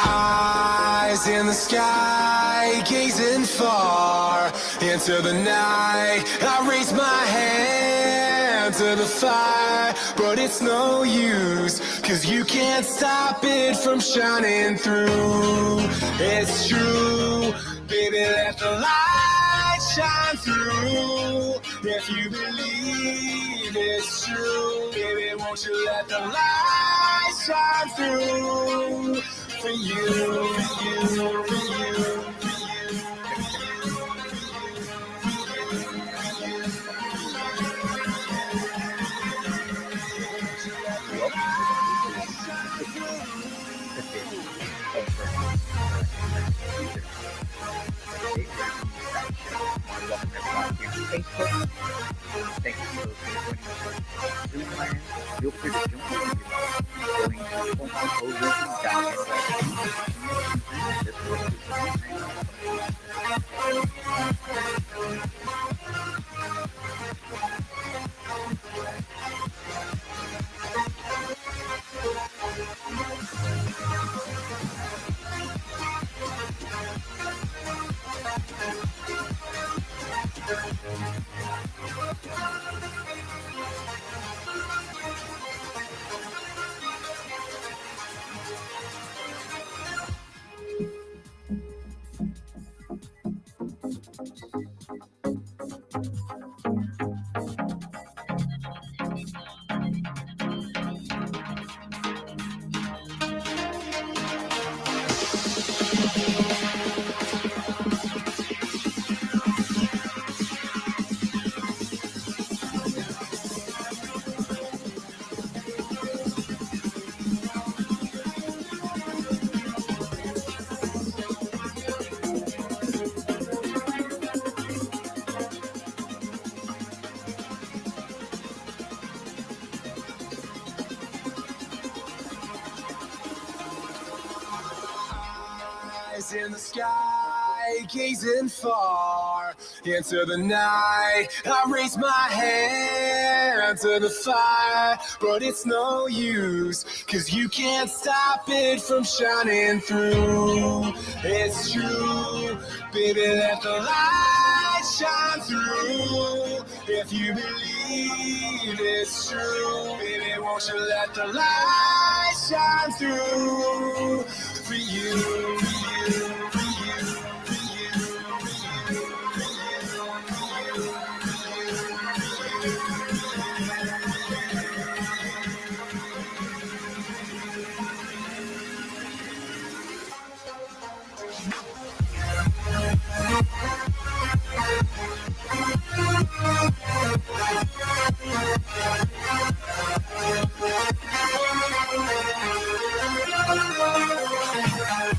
Eyes in the sky, gazing far into the night. I raise my hand to the fire, but it's no use, 'cause you can't stop it from shining through. It's true, baby, let the light shine through. If you believe it's true, baby, won't you let the light shine through? For you, for you, for you, for Thank you for joining us. Feel free to jump in going in the sky, gazing far into the night. I raise my hand to the fire, but it's no use, 'cause you can't stop it from shining through. It's true, baby, let the light shine through. If you believe it's true, baby, won't you let the light shine through? For you, for you, for you, for you, for you,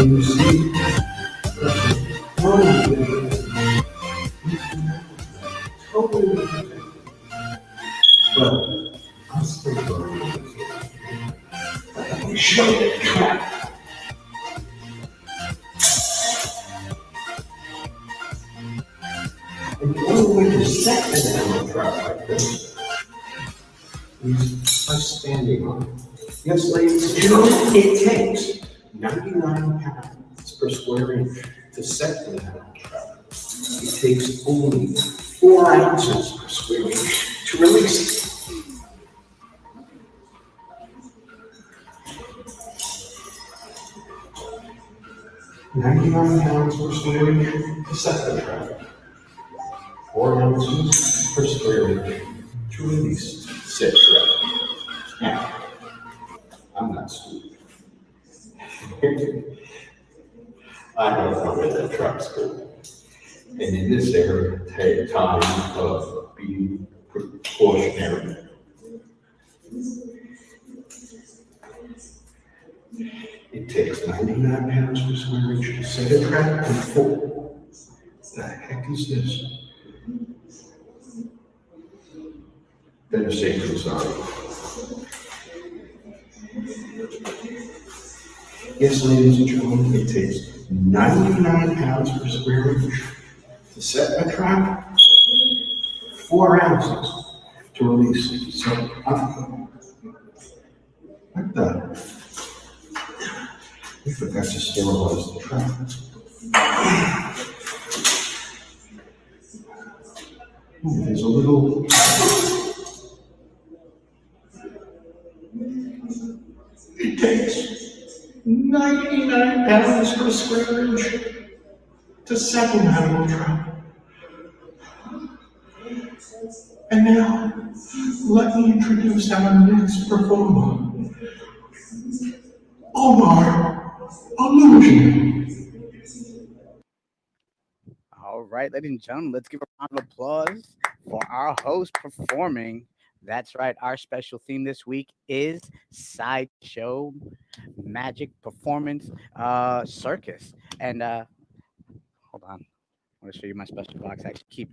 You see, totally, but I still believe we show the trap. And the only way to set an animal trap like this is by standing on it. Yes, ladies and gentlemen, it takes 99 pounds per square inch to set an animal trap. It takes only 4 ounces per square inch to release it. 99 pounds per square inch to set the trap. 4 ounces per square inch to release said trap. Now, I'm not stupid. I know where that trap's going. And in this area, take time of being precautionary. It takes 99 pounds per square inch to set a trap and 4. The heck is this? Better safe than sorry. Yes, ladies and gentlemen, it takes 99 pounds per square inch to set a trap, 4 ounces to release it. So, what the? We forgot to sterilize the trap. Ooh, there's a little. It takes 99 pounds per square inch to set an animal trap. And now, let me introduce our next performer, Omar Illusion. All right, ladies and gentlemen, let's give a round of applause for our host performing. That's right, our special theme this week is Sideshow Magic Performance Circus. And hold on, I want to show you my special box. I actually keep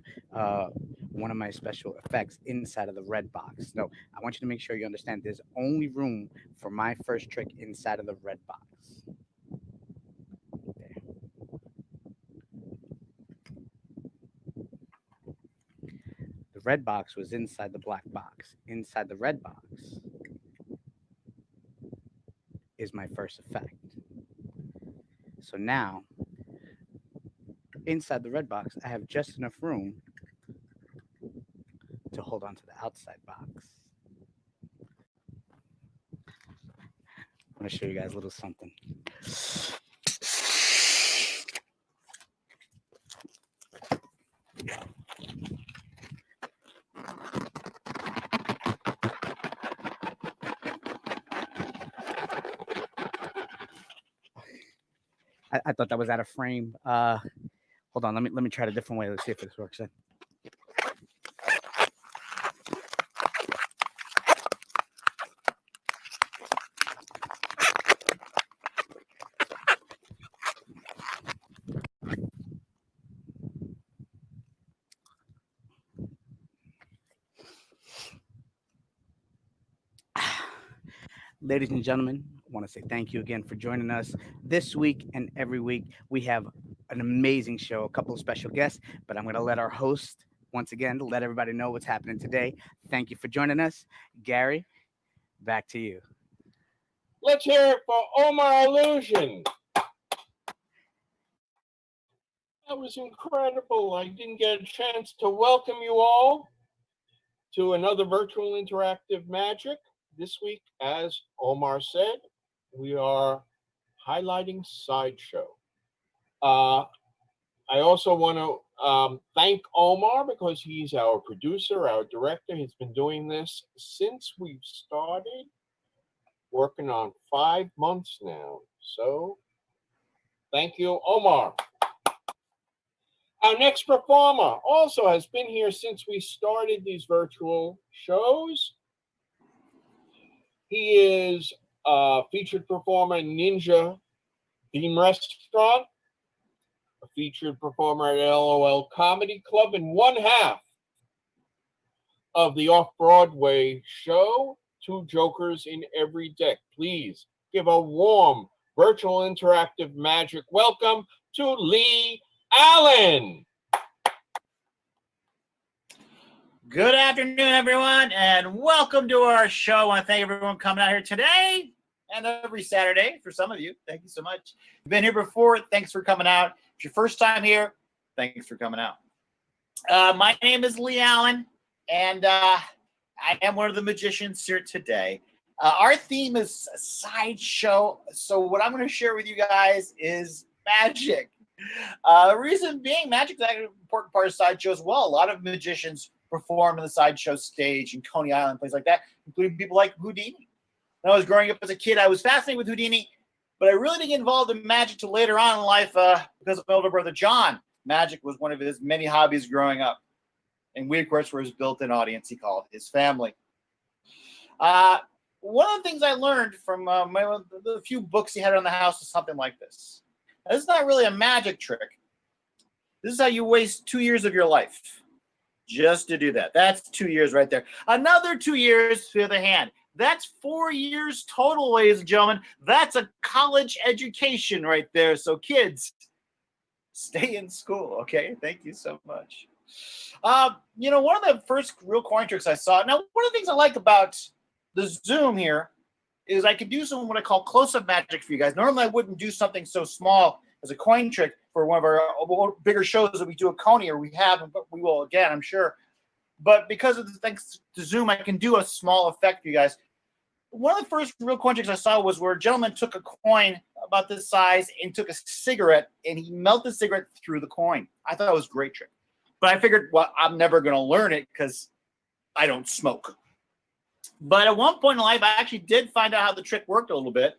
one of my special effects inside of the red box. No, I want you to make sure you understand there's only room for my first trick inside of the red box. There. The red box was inside the black box. Inside the red box is my first effect. So now, inside the red box, I have just enough room to hold on to the outside box. I'm going to show you guys a little something. I thought that was out of frame. Hold on, let me try it a different way. Let's see if this works. Ladies and gentlemen, I want to say thank you again for joining us this week and every week. We have an amazing show, a couple of special guests, but I'm going to let our host once again let everybody know what's happening today. Thank you for joining us. Gary, back to you. Let's hear it for Omar Illusion. That was incredible. I didn't get a chance to welcome you all to another virtual interactive magic. This week, as Omar said, we are highlighting Sideshow. I also want to Thank Omar because he's our producer, our director. He's been doing this since we've started, working on 5 months now. So thank you, Omar. Our next performer also has been here since we started these virtual shows. He is a featured performer in Ninja Theme Restaurant, a featured performer at LOL Comedy Club, and one half of the off-Broadway show, Two Jokers in Every Deck. Please give a warm virtual interactive magic welcome to Lee Allen. Good afternoon, everyone, and welcome to our show. I want to thank everyone coming out here today and every Saturday for some of you. Thank you so much. If you've been here before, thanks for coming out. If it's your first time here, thanks for coming out. My name is Lee Allen, and I am one of the magicians here today. Our theme is a sideshow, so what I'm going to share with you guys is magic. The reason being, magic is actually an important part of sideshow as well. A lot of magicians perform in the sideshow stage in Coney Island, places like that, including people like Houdini. When I was growing up as a kid, I was fascinated with Houdini, but I really didn't get involved in magic till later on in life because of my older brother, John. Magic was one of his many hobbies growing up. And we, of course, were his built-in audience, he called his family. One of the things I learned from the few books he had around the house is something like this. Now, this is not really a magic trick. This is how you waste 2 years of your life just to do that. That's 2 years right there. Another 2 years to the other hand. That's 4 years total, ladies and gentlemen. That's a college education right there. So kids, stay in school, okay? Thank you so much. One of the first real coin tricks I saw. Now, one of the things I like about the Zoom here is I can do some what I call close-up magic for you guys. Normally, I wouldn't do something so small as a coin trick for one of our bigger shows that we do at Coney, or we have, but we will again, I'm sure. But because of the thanks to Zoom, I can do a small effect for you guys. One of the first real coin tricks I saw was where a gentleman took a coin about this size and took a cigarette, and he melted the cigarette through the coin. I thought it was a great trick. But I figured, well, I'm never going to learn it because I don't smoke. But at one point in life, I actually did find out how the trick worked a little bit.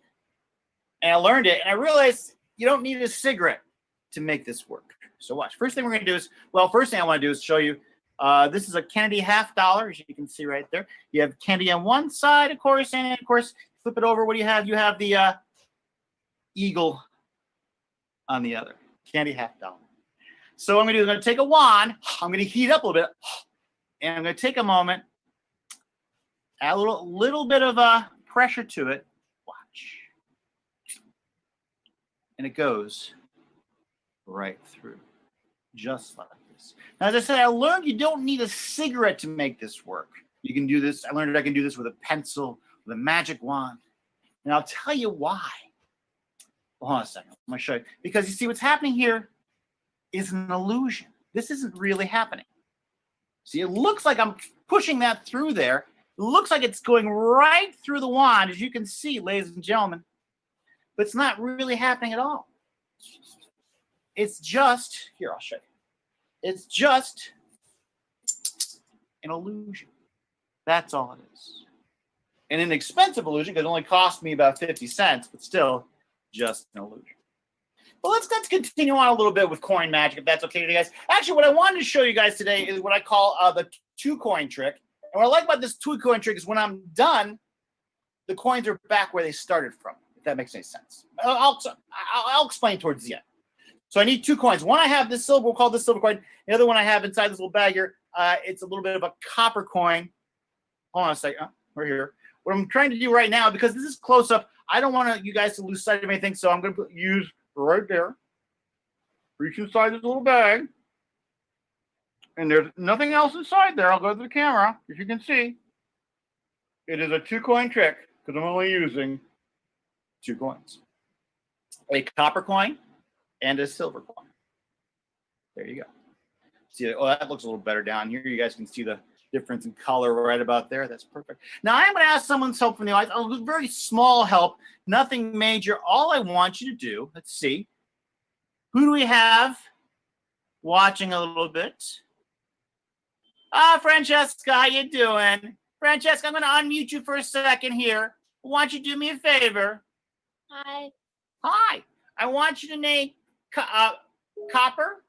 And I learned it. And I realized you don't need a cigarette to make this work. So watch. First thing we're going to do is, first thing I want to do is show you, this is a candy $50, as you can see right there. You have candy on one side, of course, and of course, flip it over. What do you have? You have the eagle on the other. Candy $50. So what I'm going to do is I'm going to take a wand. I'm going to heat up a little bit. And I'm going to take a moment, add a little bit of pressure to it. Watch. And it goes right through, just like this. Now, as I said, I learned you don't need a cigarette to make this work. You can do this. I learned that I can do this with a pencil, with a magic wand. And I'll tell you why. Hold on a second. I'm going to show you. Because you see, what's happening here is an illusion. This isn't really happening. See, it looks like I'm pushing that through there. It looks like it's going right through the wand, as you can see, ladies and gentlemen. But it's not really happening at all. It's just, here, I'll show you. It's just an illusion. That's all it is. An inexpensive illusion, because it only cost me about 50 cents, but still just an illusion. Well, let's continue on a little bit with coin magic, if that's okay with you guys. Actually, what I wanted to show you guys today is what I call the two-coin trick. And what I like about this two-coin trick is when I'm done, the coins are back where they started from, if that makes any sense. I'll explain towards the end. So I need 2 coins. One I have this silver, we'll call this silver coin. The other one I have inside this little bag here, it's a little bit of a copper coin. Hold on a second. We're here. What I'm trying to do right now, because this is close up, I don't want you guys to lose sight of anything, so I'm going to use right there. Reach inside this little bag. And there's nothing else inside there. I'll go to the camera, as you can see. It is a 2-coin trick, because I'm only using 2 coins. A copper coin and a silver coin. There you go. See, oh, that looks a little better down here. You guys can see the difference in color right about there. That's perfect. Now, I'm going to ask someone's help from the audience. A very small help, nothing major. All I want you to do, let's see. Who do we have watching a little bit. Francesca, how you doing? Francesca, I'm going to unmute you for a second here. Why don't you do me a favor? Hi. Hi. I want you to name copper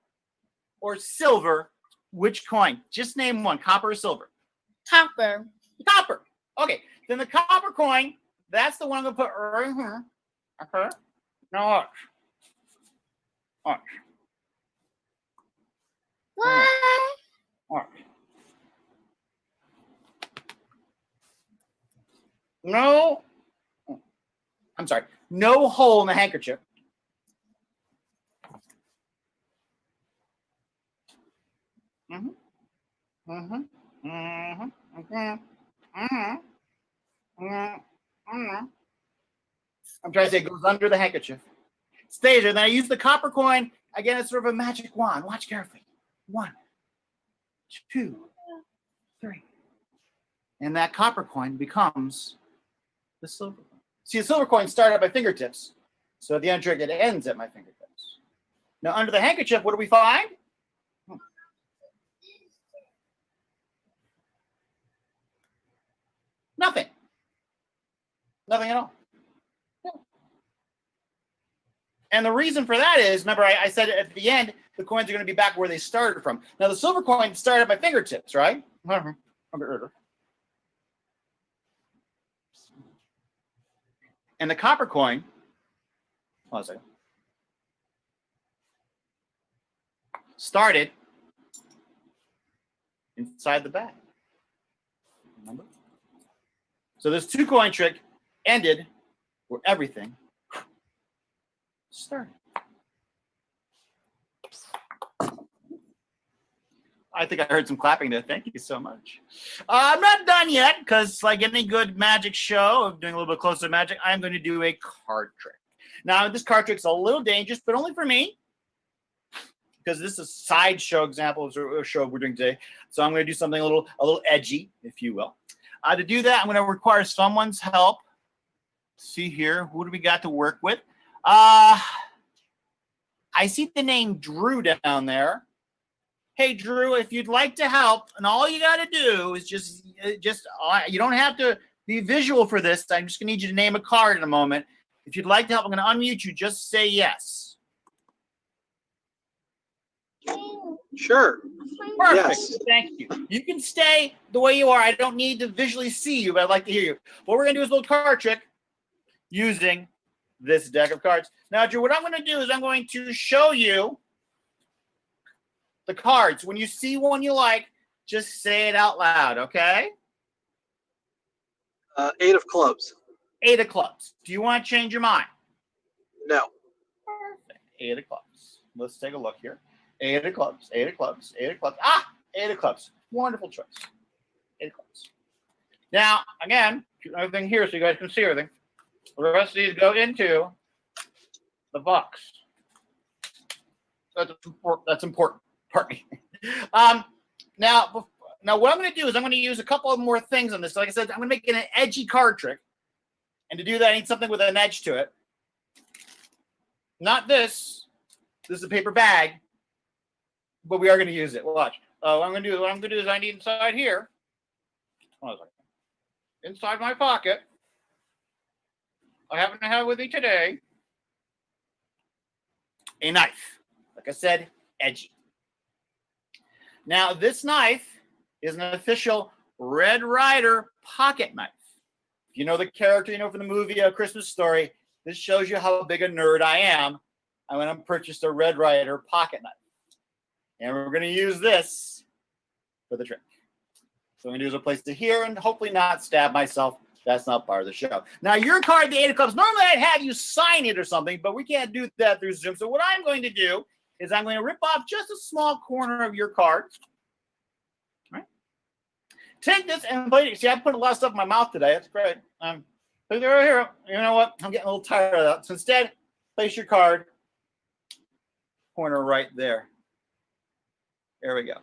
or silver. Which coin? Just name one, copper or silver. Copper. Copper. Okay. Then the copper coin, that's the one I'm going to put right here. Okay. Now watch. Watch. What? Watch. No. I'm sorry. No hole in the handkerchief. Mm-hmm. Mm-hmm. Mm-hmm. Mm-hmm. Mm-hmm. I'm trying to say it goes under the handkerchief. Stays there. Then I use the copper coin. Again, it's sort of a magic wand. Watch carefully. 1, 2, 3. And that copper coin becomes the silver coin. See, the silver coin started at my fingertips. So at the end trick, it ends at my fingertips. Now, under the handkerchief, what do we find? Nothing. Nothing at all. Yeah. And the reason for that is, remember, I said at the end, the coins are going to be back where they started from. Now, the silver coin started at my fingertips, right? And the copper coin, hold on a second, started inside the bag. Remember? So this 2-coin trick ended where everything started. I think I heard some clapping there. Thank you so much. I'm not done yet because, like any good magic show of doing a little bit closer to magic, I'm going to do a card trick. Now, this card trick is a little dangerous, but only for me because this is a sideshow example of a show we're doing today. So I'm going to do something a little edgy, if you will. To do that, I'm going to require someone's help. Let's see here, who do we got to work with? I see the name Drew down there. Hey, Drew, if you'd like to help, and all you got to do is just you don't have to be visual for this. I'm just going to need you to name a card in a moment. If you'd like to help, I'm going to unmute you. Just say yes. Sure. Perfect. Yes. Thank you. You can stay the way you are. I don't need to visually see you, but I'd like to hear you. What we're going to do is a little card trick using this deck of cards. Now, Drew, what I'm going to do is I'm going to show you the cards. When you see one you like, just say it out loud, okay? 8 of clubs. 8 of clubs. Do you want to change your mind? No. Perfect. 8 of clubs. Let's take a look here. 8 of clubs. 8 of clubs. 8 of clubs. 8 of clubs. Wonderful choice. 8 of clubs. Now, again, everything here so you guys can see everything. The rest of these go into the box. That's important. Pardon me. Now, what I'm going to do is I'm going to use a couple of more things on this. Like I said, I'm going to make it an edgy card trick. And to do that, I need something with an edge to it. Not this. This is a paper bag. But we are going to use it. Watch. What I'm going to do is I need inside here. Hold on a second. Inside my pocket. I happen to have with me today a knife. Like I said, edgy. Now, this knife is an official Red Ryder pocket knife. If you know the character, you know from the movie A Christmas Story, this shows you how big a nerd I am. I went and purchased a Red Ryder pocket knife. And we're going to use this for the trick. So I'm going to use a place to here and hopefully not stab myself. That's not part of the show. Now, your card, the 8 of clubs, normally I'd have you sign it or something, but we can't do that through Zoom. So what I'm going to do is I'm going to rip off just a small corner of your card. All right. Take this and play it. See, I put a lot of stuff in my mouth today. That's great. Put it right here. You know what? I'm getting a little tired of that. So instead, place your card corner right there. There we go.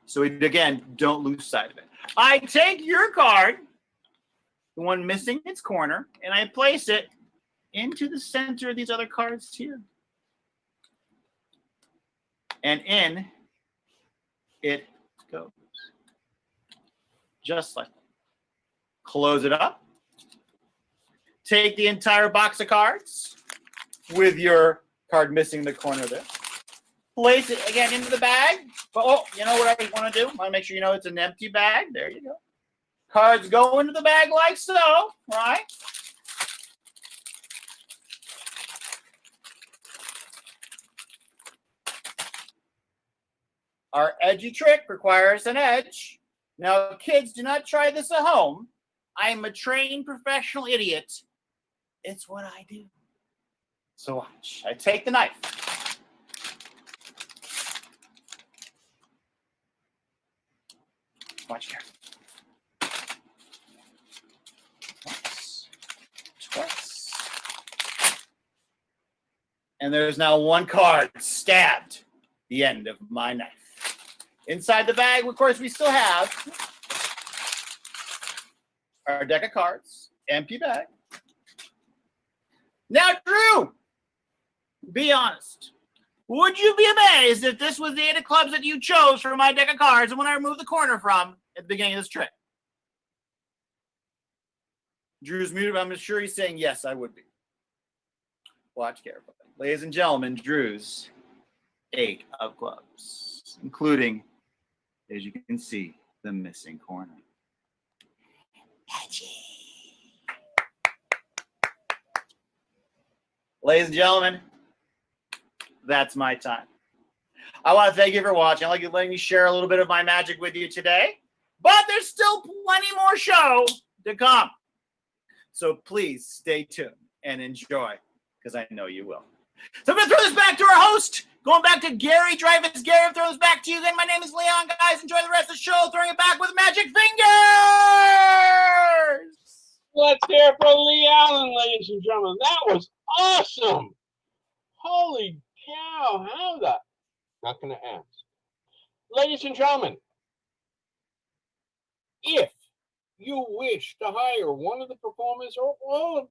So we, again, don't lose sight of it. I take your card, the one missing its corner, and I place it into the center of these other cards here. And in it goes. Just like that. Close it up. Take the entire box of cards with your card missing the corner there. Place it again into the bag. Oh, you know what I want to do? I want to make sure you know it's an empty bag. There you go. Cards go into the bag like so, right? Our edgy trick requires an edge. Now, kids, do not try this at home. I am a trained professional idiot. It's what I do. So watch. I take the knife. Watch here. Once. Twice. And there's now one card stabbed the end of my knife. Inside the bag, of course, we still have our deck of cards, empty bag. Now, Drew, be honest. Would you be amazed if this was the 8 of clubs that you chose for my deck of cards and when I removed the corner from at the beginning of this trick? Drew's muted, but I'm sure he's saying yes, I would be. Watch carefully. Ladies and gentlemen, Drew's 8 of clubs, including, as you can see, the missing corner. Ladies and gentlemen, that's my time. I want to thank you for watching. I'd like you letting me share a little bit of my magic with you today. But there's still plenty more show to come. So please stay tuned and enjoy, because I know you will. So I'm going to throw this back to our host. Going back to Gary Dreyfus. Gary, I'm throwing this back to you again. My name is Leon, guys. Enjoy the rest of the show. Throwing it back with magic fingers. Let's hear it for Lee Allen, ladies and gentlemen. That was awesome. Holy cow. How the? Not going to ask. Ladies and gentlemen, if you wish to hire one of the performers or all of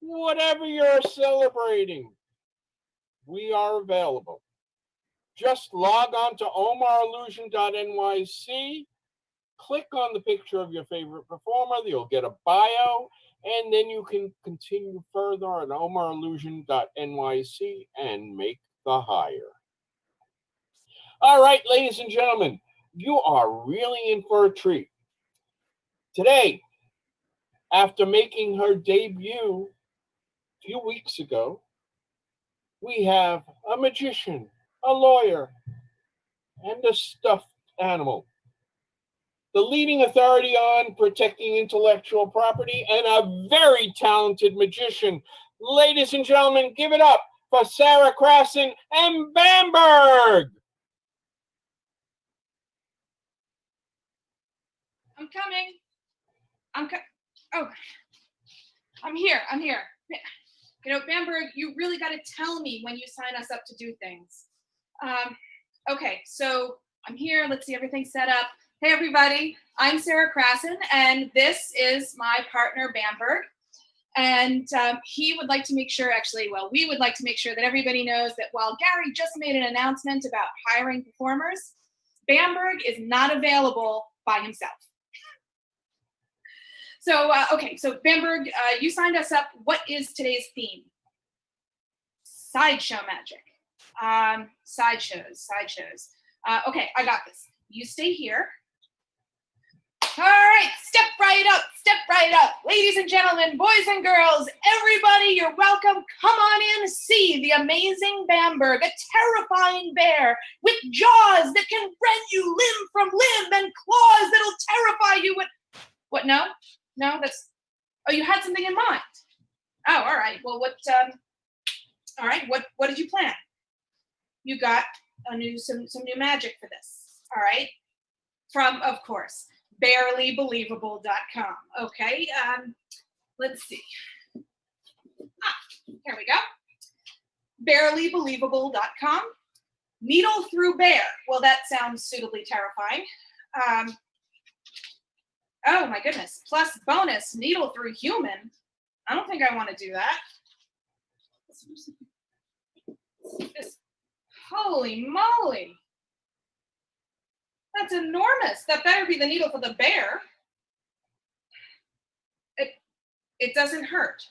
whatever you're celebrating, we are available. Just log on to omarillusion.nyc, click on the picture of your favorite performer, you'll get a bio, and then you can continue further at omarillusion.nyc and make the hire. All right, ladies and gentlemen, you are really in for a treat. Today, after making her debut a few weeks ago, we have a magician, a lawyer, and a stuffed animal. The leading authority on protecting intellectual property and a very talented magician. Ladies and gentlemen, give it up for Sarah Krasson and Bamberg. I'm coming. Oh, I'm here. You know, Bamberg, you really got to tell me when you sign us up to do things. Okay, so I'm here. Let's see, everything's set up. Hey, everybody. I'm Sarah Krasson, and this is my partner, Bamberg. And he would like to make sure, we would like to make sure that everybody knows that while Gary just made an announcement about hiring performers, Bamberg is not available by himself. So, okay, so Bamberg, you signed us up. What is today's theme? Sideshow magic. Sideshows. Okay, I got this. You stay here. All right, step right up. Ladies and gentlemen, boys and girls, everybody, you're welcome. Come on in, see the amazing Bamberg, a terrifying bear with jaws that can rend you limb from limb and claws that'll terrify you with... What, no, that's... Oh, you had something in mind. Oh, all right, well, what did you plan? You got some new magic for this, all right? From, of course, barelybelievable.com. Okay, let's see. Here we go. barelybelievable.com. Needle through bear. Well, that sounds suitably terrifying. Oh my goodness. Plus bonus, needle through human. I don't think I want to do that. Holy moly. That's enormous. That better be the needle for the bear. It doesn't hurt.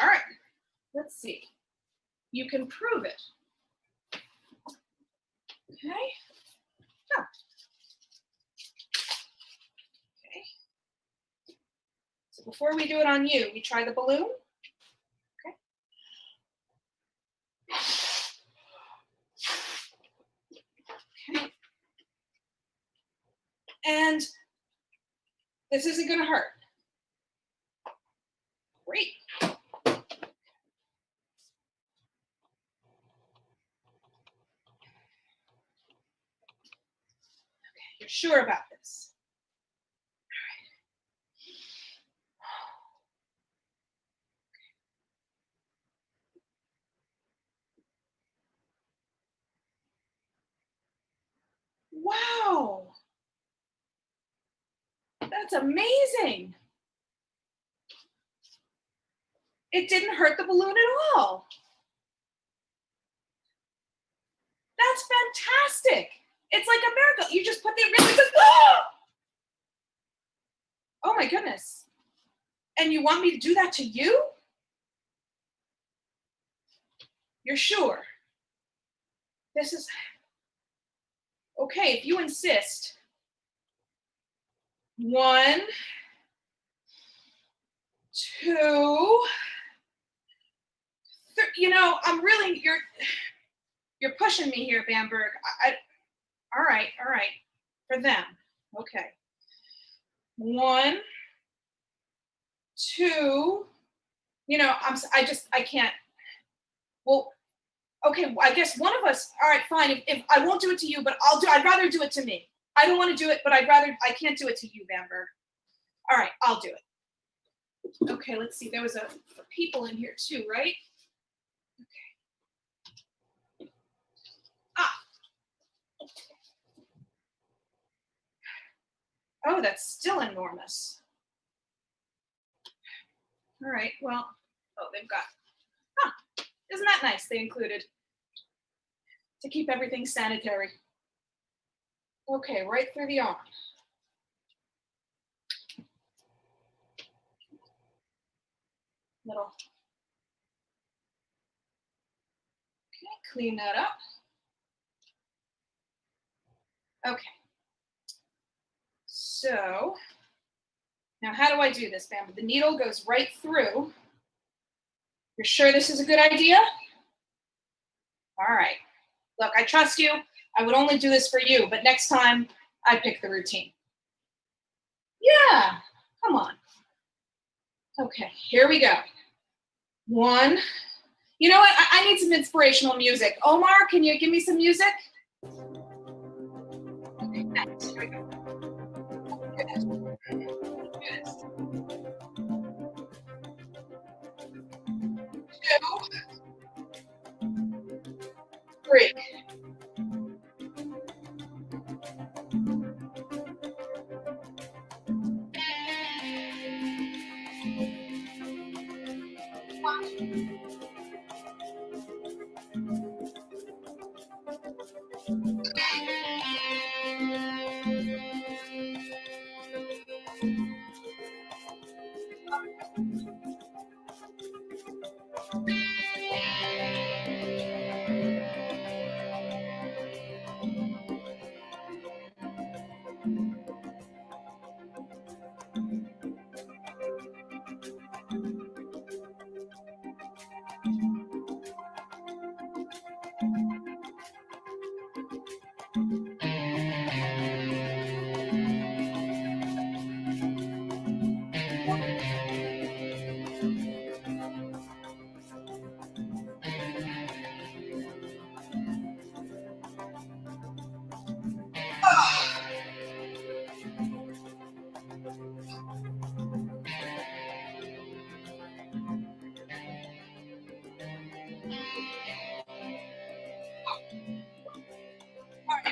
All right, let's see. You can prove it. Okay. Huh. Okay. So before we do it on you, we try the balloon. Okay. Okay. And this isn't going to hurt. Great. Okay, you're sure about this? Wow. That's amazing. It didn't hurt the balloon at all. That's fantastic. It's like a miracle. You just put the really good. Oh my goodness. And you want me to do that to you? You're sure? This is okay if you insist. 1, 2, 3. You know, I'm really you're pushing me here, Bamberg. All right. For them. Okay. 1, 2. You know, I can't. Well, okay. I guess one of us. All right, fine. If I won't do it to you, but I'd rather do it to me. I don't want to do it, but I can't do it to you, Bamberg. All right, I'll do it. Okay, let's see. There was a people in here too, right? Okay. Ah. Oh, that's still enormous. All right, well, they've got, isn't that nice? They included to keep everything sanitary. Okay, right through the arm. Little. Okay, clean that up. Okay. So now how do I do this, Bambi? The needle goes right through. You're sure this is a good idea? All right. Look, I trust you. I would only do this for you, but next time I pick the routine. Yeah, come on. Okay, here we go. 1. You know what? I need some inspirational music. Omar, can you give me some music? Okay, next. Here we go. Good. 2, 3.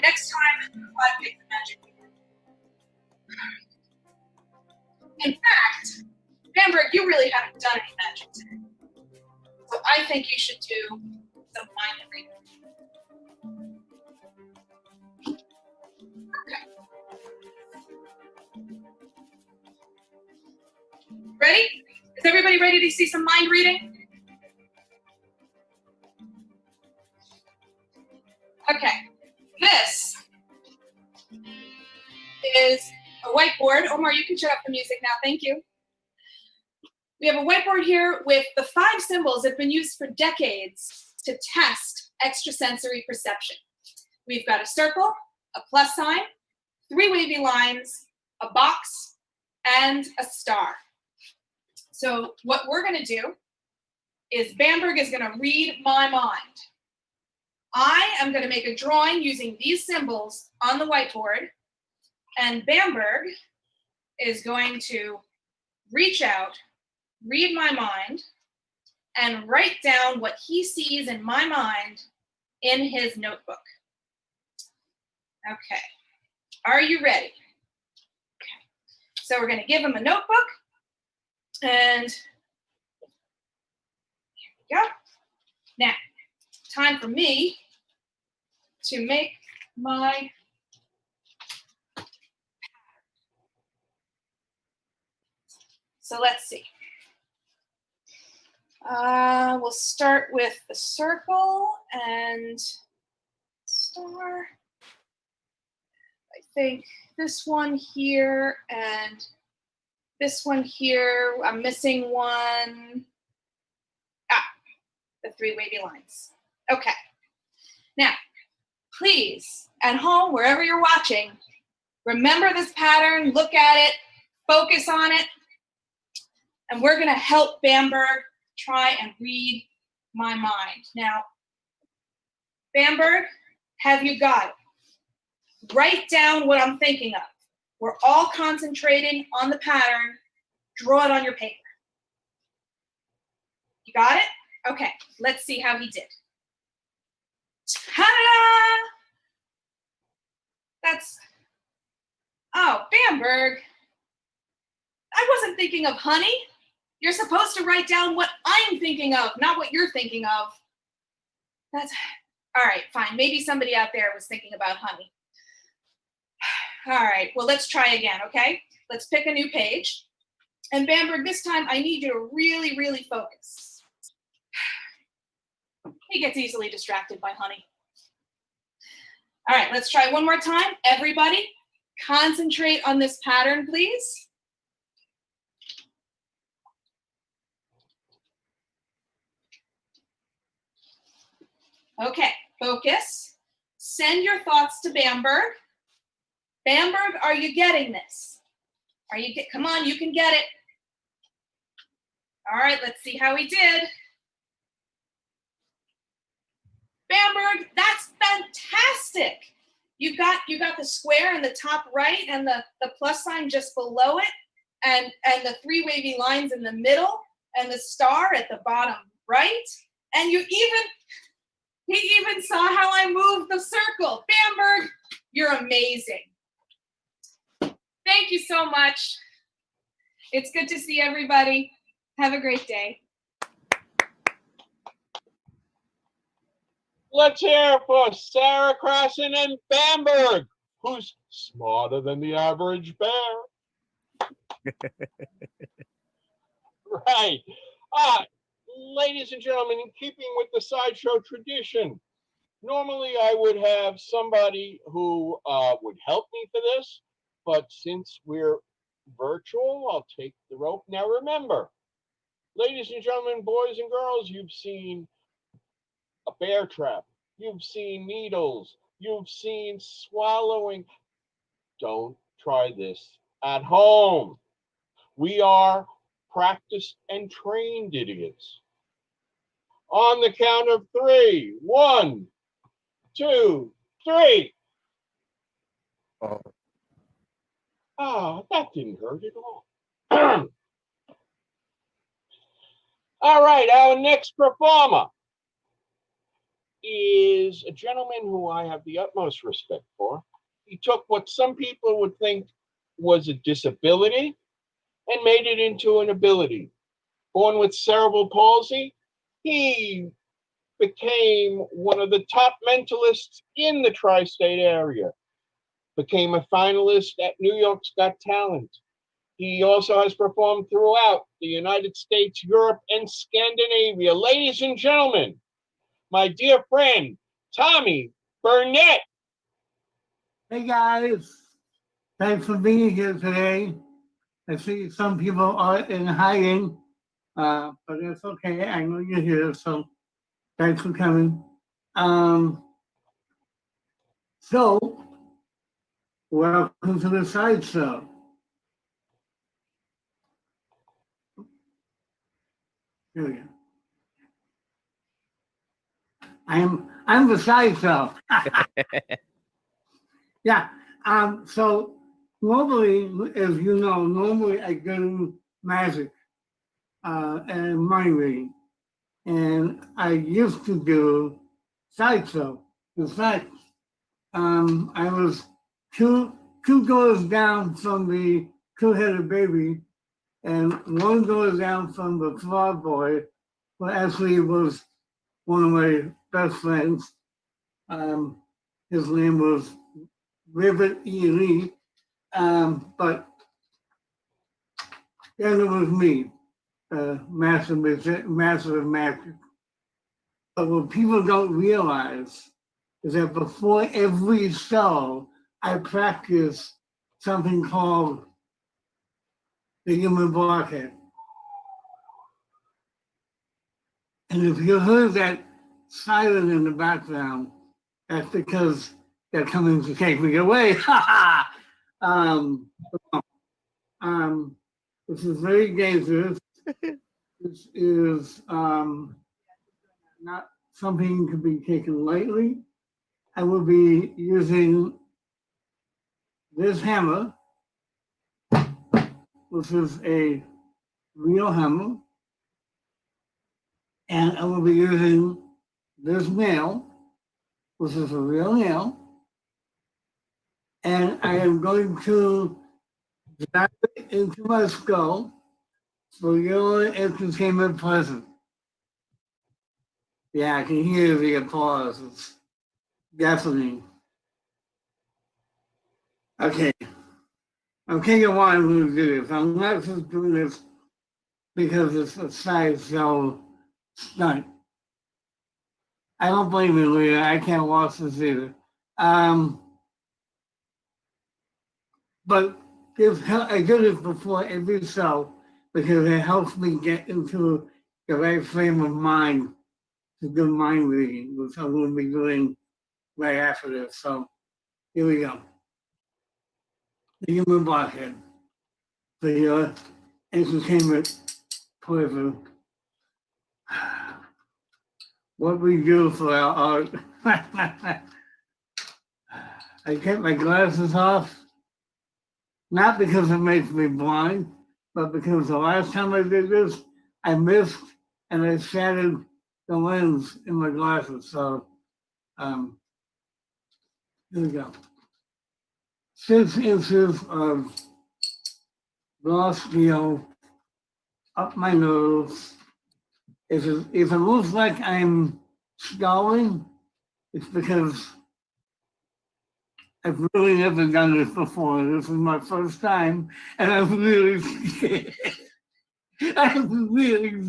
next time, 5 pick the magic word. In fact, Bamberg, you really haven't done any magic today. So I think you should do some mind reading. Okay. Ready? Is everybody ready to see some mind reading? Okay. This is a whiteboard. Omar, you can shut up the music now. Thank you. We have a whiteboard here with the 5 symbols that have been used for decades to test extrasensory perception. We've got a circle, a plus sign, 3 wavy lines, a box, and a star. So what we're going to do is Bamberg is going to read my mind. I am going to make a drawing using these symbols on the whiteboard, and Bamberg is going to reach out, read my mind, and write down what he sees in my mind in his notebook. Okay, are you ready? Okay. So we're going to give him a notebook, and here we go. Now, time for me to make my So let's see. We'll start with the circle and star. I think this one here and this one here. I'm missing one. The 3 wavy lines. Okay. Now, please, at home, wherever you're watching, remember this pattern, look at it, focus on it, and we're going to help Bamberg try and read my mind. Now, Bamberg, have you got it? Write down what I'm thinking of. We're all concentrating on the pattern. Draw it on your paper. You got it? Okay, let's see how he did. Ta-da! Oh, Bamberg. I wasn't thinking of honey. You're supposed to write down what I'm thinking of, not what you're thinking of. All right, fine. Maybe somebody out there was thinking about honey. All right, well, let's try again, okay? Let's pick a new page. And Bamberg, this time I need you to really, really focus. He gets easily distracted by honey. All right, let's try one more time. Everybody, concentrate on this pattern, please. Okay, focus. Send your thoughts to Bamberg. Bamberg, are you getting this? Come on, you can get it. All right, let's see how he did. Bamberg, that's fantastic. You got the square in the top right and the plus sign just below it, and the 3 wavy lines in the middle, and the star at the bottom right. And he even saw how I moved the circle. Bamberg, you're amazing. Thank you so much. It's good to see everybody. Have a great day. Let's hear it for Sarah Krasson and Bamberg, who's smarter than the average bear. Right. Ladies and gentlemen, in keeping with the sideshow tradition, normally I would have somebody who would help me for this, but since we're virtual, I'll take the rope. Now remember, ladies and gentlemen, boys and girls, you've seen a bear trap, you've seen needles, you've seen swallowing. Don't try this at home. We are practiced and trained idiots. On the count of 3, 1, 2, 3. Oh, that didn't hurt at all. All right, our next performer. is a gentleman who I have the utmost respect for. He took what some people would think was a disability and made it into an ability. Born with cerebral palsy, he became one of the top mentalists in the tri state area, became a finalist at New York's Got Talent. He also has performed throughout the United States, Europe, and Scandinavia. Ladies and gentlemen, my dear friend, Tommy Burnett. Hey guys, thanks for being here today. I see some people are in hiding, but it's okay. I know you're here, so thanks for coming. So, welcome to the sideshow. Here we go. I'm the sideshow. Yeah. So normally, as you know, normally I do magic and mind reading, and I used to do sideshow. In fact, I was two doors down from the two-headed baby, and one door down from the frog boy, who actually was one of my best friends. His name was Rivet E. Lee, but then it was me, master of magic. But what people don't realize is that before every show, I practice something called the human blockhead. And if you heard that silent in the background, that's because they're coming to take me away. um, this is very dangerous. This is not something to be taken lightly. I will be using this hammer, which is a real hammer, and I will be using this nail, which is a real nail, and I am going to drive it into my skull for your entertainment pleasure. Yeah, I can hear the applause. It's deafening. Okay. I'm taking one to do this. I'm not just doing this because it's a sideshow stunt. I don't blame you, Leah. I can't watch this either. But I do this before every show because it helps me get into the right frame of mind to do mind reading, which I will be doing right after this. So here we go. The human blockhead for your entertainment pleasure. What we do for our art. I kept my glasses off, not because it makes me blind, but because the last time I did this, I missed and I shattered the lens in my glasses. So here we go. 6 inches of raw steel up my nose. If it looks like I'm scowling, it's because I've really never done this before. This is my first time, and I'm really scared. I'm really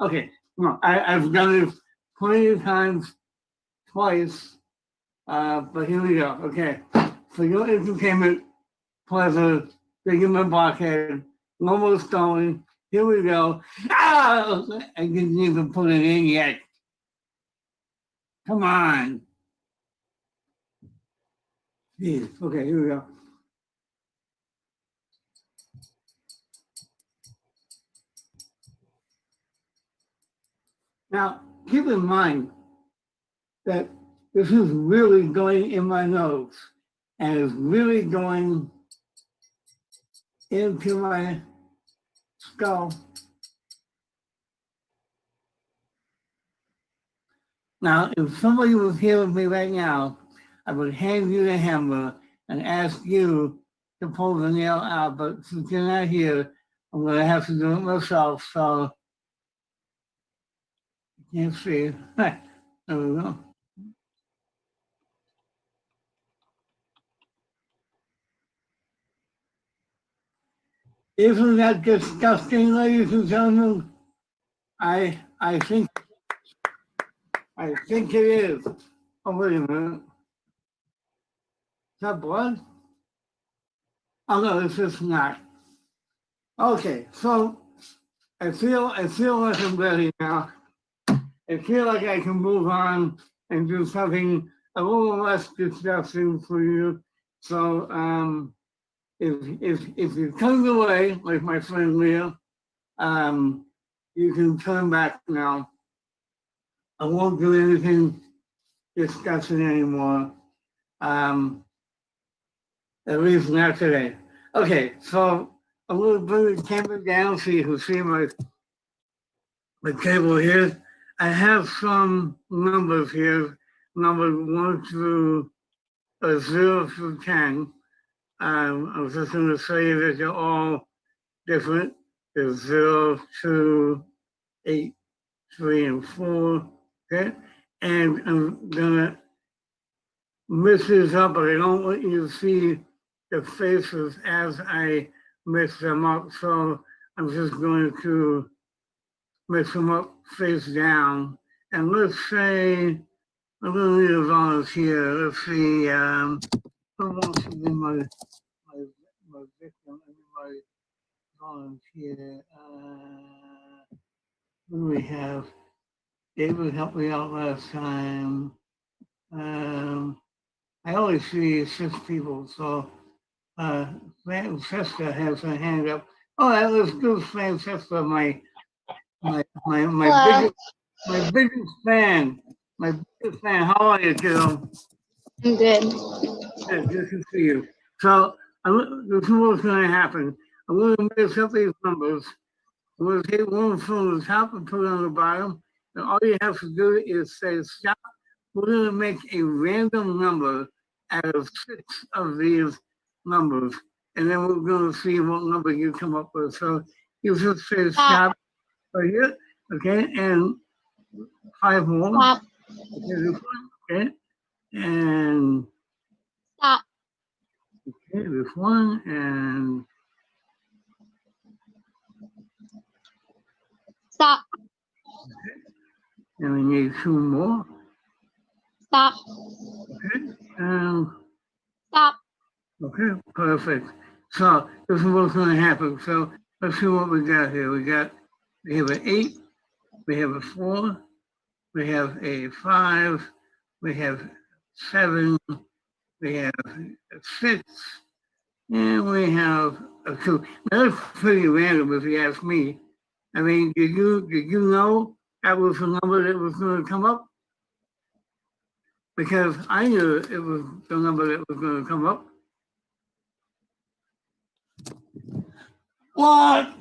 okay. No, I've done this plenty of times, twice, but here we go. Okay, for your entertainment pleasure, the human blockhead, almost going. Here we go. Ah! I didn't even put it in yet. Come on. Jeez. Okay, here we go. Now, keep in mind that this is really going in my nose and is really going into my skull. Now, if somebody was here with me right now, I would hand you the hammer and ask you to pull the nail out. But since you're not here, I'm going to have to do it myself. So you can't see. There we go. Isn't that disgusting, ladies and gentlemen? I think it is. Oh, wait a minute. Is that blood? Oh no, this is not. Okay, so I feel like I'm ready now. I feel like I can move on and do something a little less disgusting for you. So if you turn away, like my friend Leah, you can turn back now. I won't do anything disgusting anymore. At least not today. Okay, so I'm gonna bring the camera down so you can see my table here. I have some numbers here, numbers 1 through 0 through 10. I was just going to say that they're all different. There's 0 to 8, 3, and 4. Okay, and I'm gonna mix this up, but I don't want you to see the faces as I mix them up. So I'm just going to mix them up face down. And let's say I'm going to need a volunteer. Let's see, who wants to be my victim and my volunteer? Who do we have? David helped me out last time. I always see 6 people, so Francesca has her hand up. Oh, that was good, Francesca, my Hello. biggest fan. My biggest fan. How are you, kiddo? I'm good. Good to see you. So this is what's going to happen. I'm going to mix up these numbers. I'm going to take one from the top and put it on the bottom. And all you have to do is say stop. We're going to make a random number out of 6 of these numbers. And then we're going to see what number you come up with. So you just say stop right here. Okay. And 5 more. Stop. Okay, this one. Okay. And Stop. okay, this one. And Stop. we need 2 more. Stop. Okay. And Stop. okay, perfect. So this is what's going to happen. So let's see what we got here. We have an 8, we have a 4, we have a 5, we have 7, we have a 6, and we have a 2. Now that's pretty random if you ask me. I mean, did you know that was the number that was going to come up? Because I knew it was the number that was going to come up. What?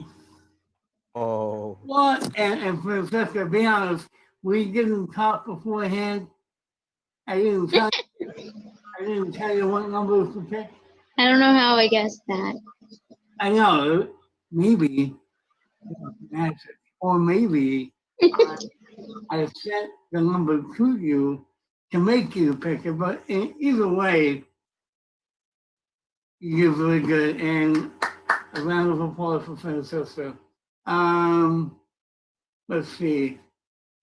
Oh, What? And Francesca, be honest, we didn't talk beforehand. I didn't tell you what numbers to pick. I don't know how I guessed that. I know, maybe magic, or maybe I sent the number to you to make you pick it. But either way, you're really good. And a round of applause for Francesca. Let's see.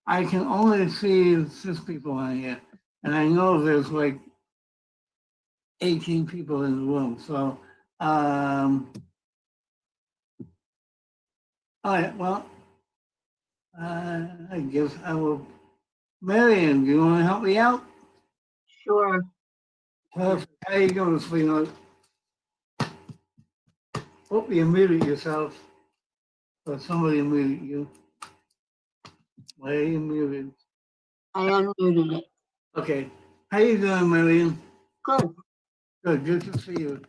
I can only see 6 people on here, and I know there's like 18 people in the room. So, all right. Well, I guess I will. Marion, do you want to help me out? Sure. Perfect. How you doing, sweetheart? Hope you muted yourself, or somebody muted you. Why are you muted? I unmuted it. Okay. How you doing, Marion? Good. Good to see you.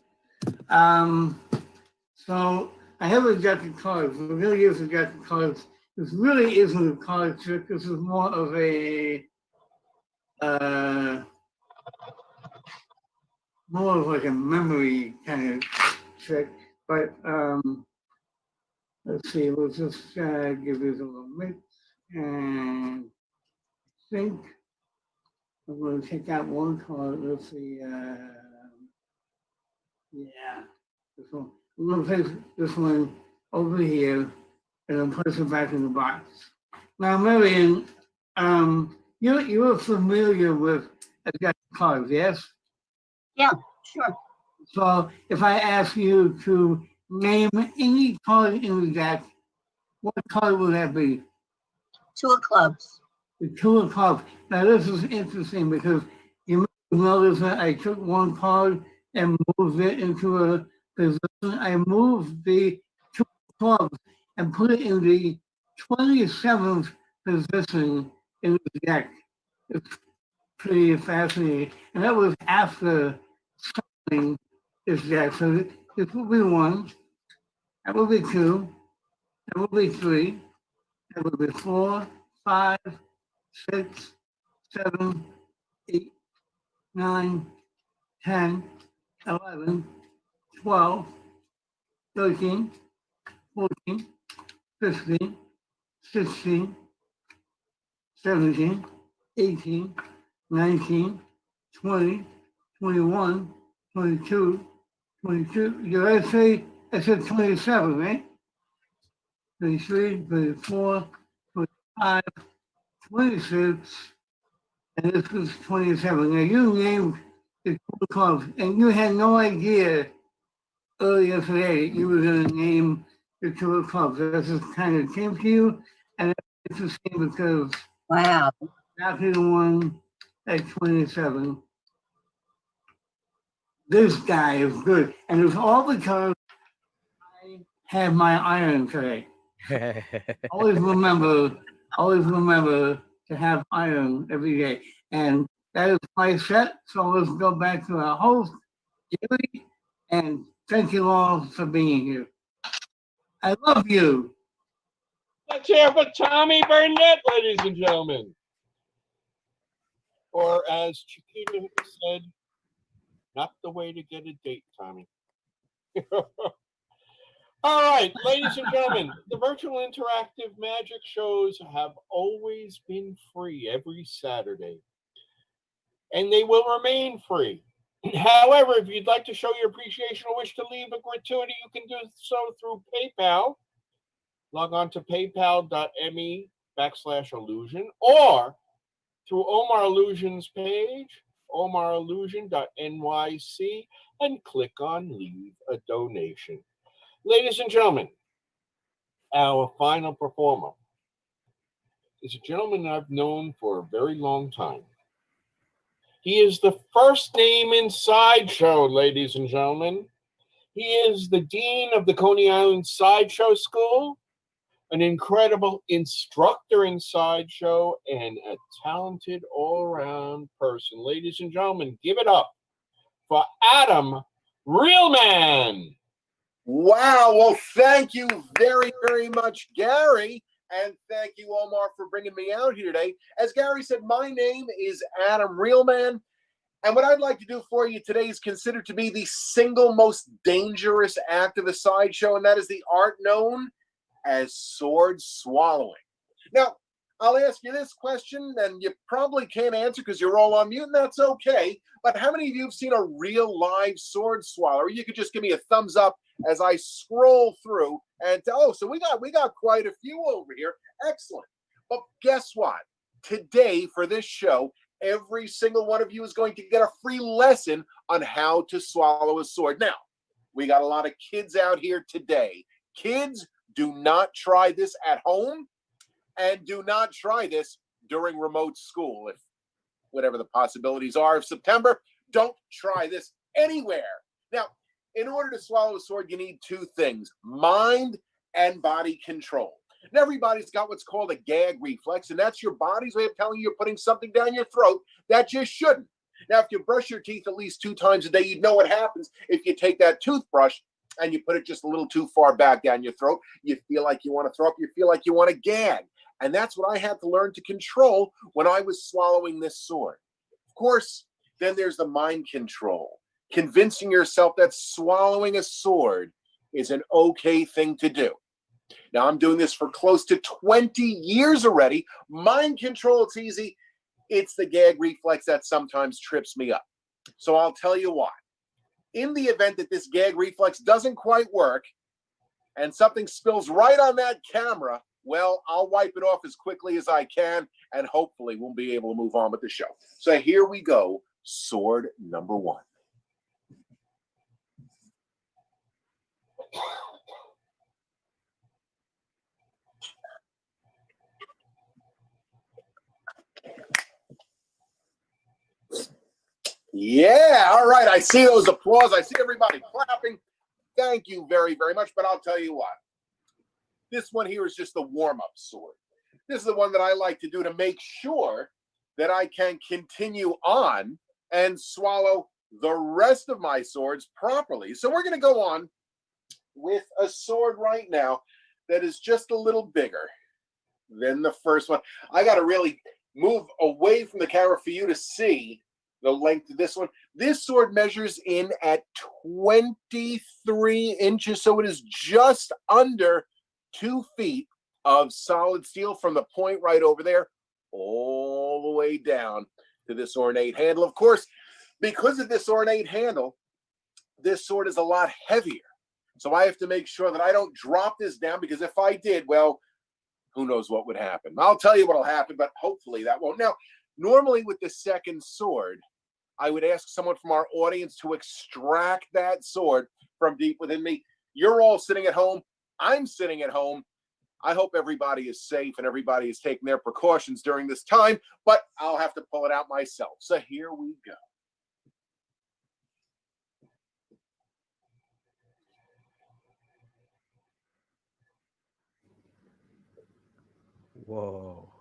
So I have a deck of cards. We're gonna use a deck of cards. This really isn't a card trick. This is more of a uh, more of like a memory kind of trick. But let's see, we'll just give this a little mix and think. I'm going to take out one card. Let's see. Yeah, this one. I'm going to place this one over here and then place it back in the box. Now, Marion, you're familiar with Adjust cards, yes? Yeah, sure. So if I ask you to name any card in the deck, what card would that be? Two of clubs. The two of clubs. Now this is interesting because you may notice that I took one card and moved it into a position. I moved the two of clubs and put it in the 27th position in the deck. It's pretty fascinating. And that was after shuffling this deck. So this will be one, that will be two, that will be three, that will be 4, 5, 6, 7, 8, 9, 10, 11, 12, 13, 14, 15, 16, 17, 18, 19, 20, 21, 22, 22. Did I say, I said 27, right? 23, 24, 25, 26, and this was 27. Now you named the two clubs, and you had no idea earlier today you were going to name the two clubs. That just kind of came to you, and it's the same because Wow. exactly the one at 27. This guy is good, and it's all because I had my iron today. Always remember to have iron every day. And that is my set. So let's go back to our host, Jerry, and thank you all for being here. I love you. Let's hear for Tommy Burnett, ladies and gentlemen. Or as Chiquita said, not the way to get a date, Tommy. All right, ladies and gentlemen, the virtual interactive magic shows have always been free every Saturday, and they will remain free. However, if you'd like to show your appreciation or wish to leave a gratuity, you can do so through PayPal. Log on to paypal.me/illusion or through Omar Illusion's page, omarillusion.nyc, and click on Leave a Donation. Ladies and gentlemen, our final performer is a gentleman I've known for a very long time. He is the first name in Sideshow, ladies and gentlemen. He is the dean of the Coney Island Sideshow School, an incredible instructor in Sideshow, and a talented all-around person. Ladies and gentlemen, give it up for Adam Realman. Wow. Well, thank you very, very much, Gary. And thank you, Omar, for bringing me out here today. As Gary said, my name is Adam Realman. And what I'd like to do for you today is considered to be the single most dangerous act of a sideshow, and that is the art known as sword swallowing. Now, I'll ask you this question, and you probably can't answer because you're all on mute, and that's okay. But how many of you have seen a real live sword swallower? You could just give me a thumbs up as I scroll through and so we got quite a few over here. Excellent. But guess what? Today for this show, every single one of you is going to get a free lesson on how to swallow a sword. Now, we got a lot of kids out here today. Kids, do not try this at home, and do not try this during remote school. If whatever the possibilities are of September, don't try this anywhere. Now, in order to swallow a sword, you need two things: mind and body control. And everybody's got what's called a gag reflex, and that's your body's way of telling you you're putting something down your throat that you shouldn't. Now, if you brush your teeth at least 2 times a day, you'd know what happens if you take that toothbrush and you put it just a little too far back down your throat. You feel like you want to throw up, you feel like you want to gag. And that's what I had to learn to control when I was swallowing this sword. course, then there's the mind control, convincing yourself that swallowing a sword is an okay thing to do. Now, I'm doing this for close to 20 years already. Mind control, it's easy. It's the gag reflex that sometimes trips me up. So I'll tell you why. In the event that this gag reflex doesn't quite work and something spills right on that camera, well, I'll wipe it off as quickly as I can, and hopefully we'll be able to move on with the show. So here we go, sword number 1. Yeah, all right. I see those applause. I see everybody clapping. Thank you very, very much. But I'll tell you what. This one here is just the warm-up sword. This is the one that I like to do to make sure that I can continue on and swallow the rest of my swords properly. So we're going to go on with a sword right now that is just a little bigger than the first one. I got to really move away from the camera for you to see the length of this one. This sword measures in at 23 inches, so it is just under 2 feet of solid steel from the point right over there all the way down to this ornate handle. Of course, because of this ornate handle, this sword is a lot heavier. So I have to make sure that I don't drop this down, because if I did, well, who knows what would happen. I'll tell you what will happen, but hopefully that won't. Now, normally with the second sword, I would ask someone from our audience to extract that sword from deep within me. You're all sitting at home. I'm sitting at home. I hope everybody is safe and everybody is taking their precautions during this time, but I'll have to pull it out myself. So here we go. Whoa.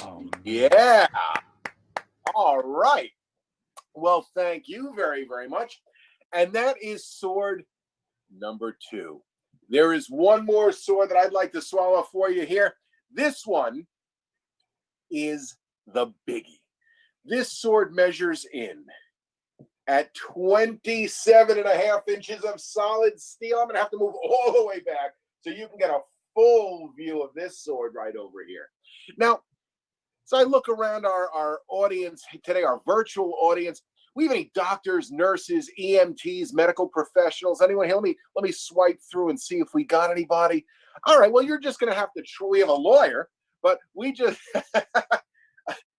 Oh, man. Yeah. All right. Well, thank you very, very much. And that is sword number 2. There is one more sword that I'd like to swallow for you here. This one is the biggie. This sword measures in at 27.5 inches of solid steel. I'm going to have to move all the way back so you can get a full view of this sword right over here. Now, so I look around our audience today, our virtual audience. We have any doctors, nurses, EMTs, medical professionals? Anyone here? Let me swipe through and see if we got anybody. All right. Well, you're just going to have to. We have a lawyer, but we just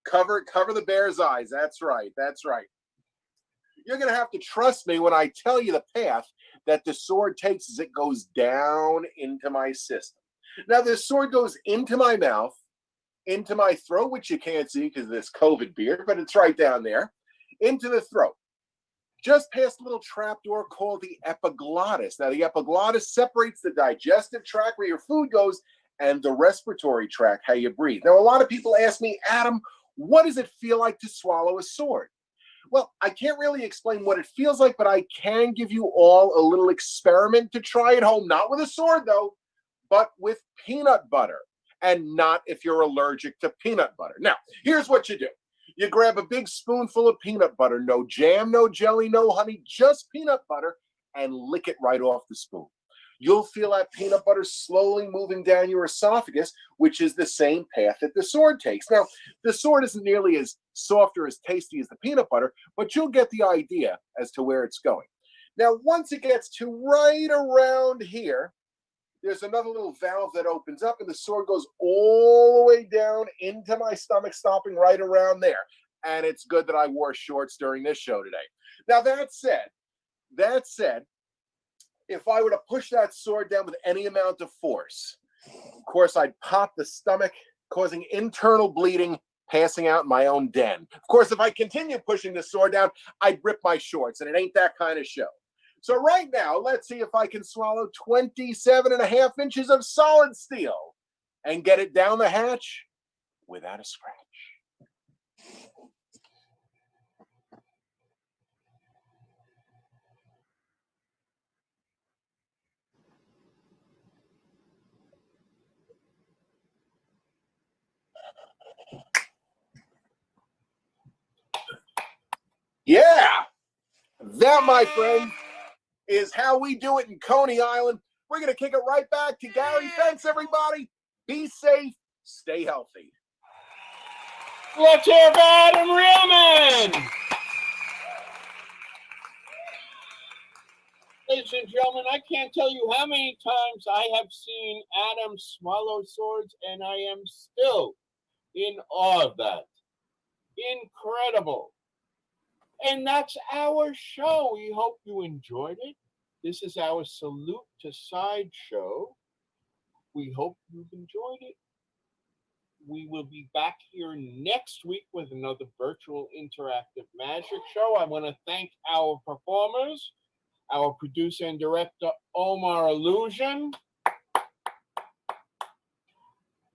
cover the bear's eyes. That's right. That's right. You're going to have to trust me when I tell you the path that the sword takes as it goes down into my system. Now, this sword goes into my mouth, into my throat, which you can't see because of this COVID beard, but it's right down there, into the throat, just past a little trapdoor called the epiglottis. Now, the epiglottis separates the digestive tract where your food goes and the respiratory tract, how you breathe. Now, a lot of people ask me, Adam, what does it feel like to swallow a sword? Well, I can't really explain what it feels like, but I can give you all a little experiment to try at home, not with a sword though, but with peanut butter. And not if you're allergic to peanut butter. Now, here's what you do. You grab a big spoonful of peanut butter, no jam, no jelly, no honey, just peanut butter, and lick it right off the spoon. You'll feel that peanut butter slowly moving down your esophagus, which is the same path that the sword takes. Now, the sword isn't nearly as soft or as tasty as the peanut butter, but you'll get the idea as to where it's going. Now, once it gets to right around here, there's another little valve that opens up and the sword goes all the way down into my stomach, stopping right around there. And it's good that I wore shorts during this show today. Now, that said, if I were to push that sword down with any amount of force, of course, I'd pop the stomach, causing internal bleeding, passing out in my own den. Of course, if I continue pushing the sword down, I'd rip my shorts, and it ain't that kind of show. So right now, let's see if I can swallow 27.5 inches of solid steel and get it down the hatch without a scratch. Yeah, that, my friend, is how we do it in Coney Island. We're going to kick it right back to Gary. Thanks, everybody. Be safe. Stay healthy. Let's hear for Adam Reelman. Ladies and gentlemen, I can't tell you how many times I have seen Adam swallow swords, and I am still in awe of that. Incredible. And that's our show. We hope you enjoyed it. This is our salute to Sideshow. We hope you've enjoyed it. We will be back here next week with another virtual interactive magic show. I want to thank our performers, our producer and director, Omar Illusion,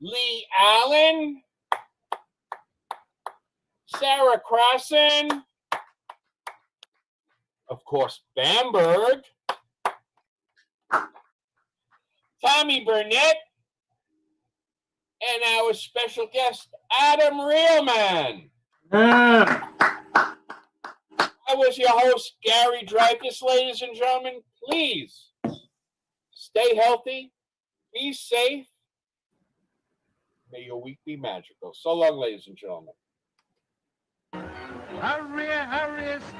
Lee Allen, Sarah Crossan, of course, Bamberg, Tommy Burnett, and our special guest, Adam Reelman. Yeah. I was your host, Gary Dreyfus, ladies and gentlemen. Please stay healthy, be safe. May your week be magical. So long, ladies and gentlemen. Hurry, hurry, step.